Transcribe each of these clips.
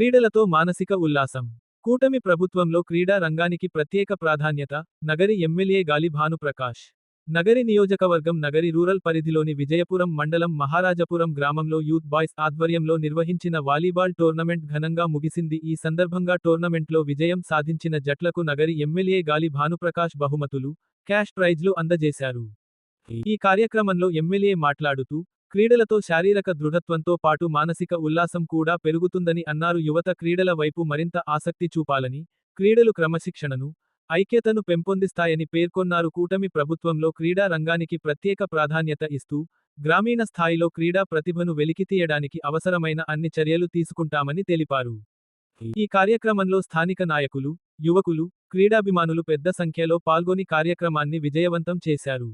క్రీడలతో మానసిక ఉల్లాసం. కూటమి ప్రభుత్వంలో క్రీడా రంగానికి ప్రత్యేక ప్రాధాన్యత. నగరి ఎమ్మెల్యే గాలి భానుప్రకాష్. నగరి నియోజకవర్గం నగరి రూరల్ పరిధిలోని విజయపురం మండలం మహారాజపురం గ్రామంలో యూత్ బాయ్స్ ఆధ్వర్యంలో నిర్వహించిన వాలీబాల్ టోర్నమెంట్ ఘనంగా ముగిసింది. ఈ సందర్భంగా టోర్నమెంట్లో విజయం సాధించిన జట్లకు నగరి ఎమ్మెల్యే గాలి భానుప్రకాష్ బహుమతులు, క్యాష్ ప్రైజ్లు అందజేశారు. ఈ కార్యక్రమంలో ఎమ్మెల్యే మాట్లాడుతూ, క్రీడలతో శారీరక దృఢత్వంతో పాటు మానసిక ఉల్లాసం కూడా పెరుగుతుందని అన్నారు. యువత క్రీడల వైపు మరింత ఆసక్తి చూపాలని, క్రీడలు క్రమశిక్షణను, ఐక్యతను పెంపొందిస్తాయని పేర్కొన్నారు. కూటమి ప్రభుత్వంలో క్రీడా రంగానికి ప్రత్యేక ప్రాధాన్యత ఇస్తూ, గ్రామీణ స్థాయిలో క్రీడా ప్రతిభను వెలికితీయడానికి అవసరమైన అన్ని చర్యలు తీసుకుంటామని తెలిపారు. ఈ కార్యక్రమంలో స్థానిక నాయకులు, యువకులు, క్రీడాభిమానులు పెద్ద సంఖ్యలో పాల్గొని కార్యక్రమాన్ని విజయవంతం చేశారు.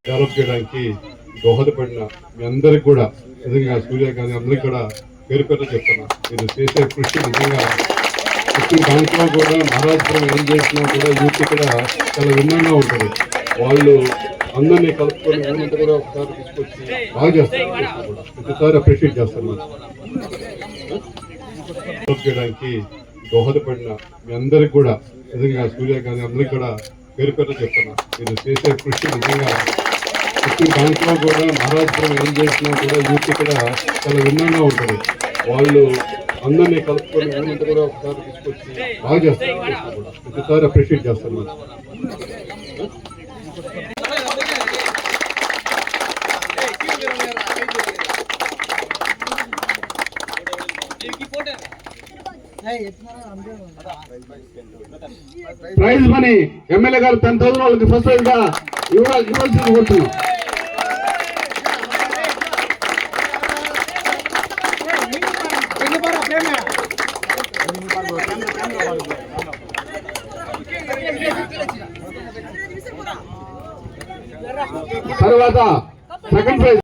డెవలప్ చేయడానికి దోహదపడిన మీ అందరికి కూడా నిజంగా సూర్య గాంధీ అందరికి కూడా పేరు పేరు చెప్తున్నా. మీరు చేసే కృషి నిజంగా దాంట్లో కూడా మహారాజపురం ఏం చేసినా కూడా యూత్ కూడా చాలా భిన్నంగా ఉంటుంది. వాళ్ళు అందరినీ కలుపుకొని ఊరంతా కూడా ఒకసారి తీసుకొచ్చి బాగా చేస్తారు. ప్రతిసారి అప్రిషియేట్ చేస్తారు. డెవలప్ చేయడానికి దోహదపడిన మీ అందరికి కూడా నిజంగా సూర్య గాంధీ అందరికి కూడా పేరు పేరు చెప్తున్నా. మీరు చేసే కృషి నిజంగా దాంట్లో కూడా మహారాజపురం ఏం చేసినా కూడా యూత్ కూడా చాలా భిన్నంగా ఉంటుంది. వాళ్ళు అందరినీ కలుపుకొని ఊరంతా కూడా ఒకసారి తీసుకొచ్చి బాగా చేస్తారు. ప్రతిసారి అప్రిషియేట్ చేస్తారు. ప్రైజ్ మనీ ఎమ్మెల్యే గారు 10,000 వాళ్ళకి ఫస్ట్ ప్రైజ్ గా ఇవ్వాల్సింది కోరుతున్నాం. తర్వాత సెకండ్ ప్రైజ్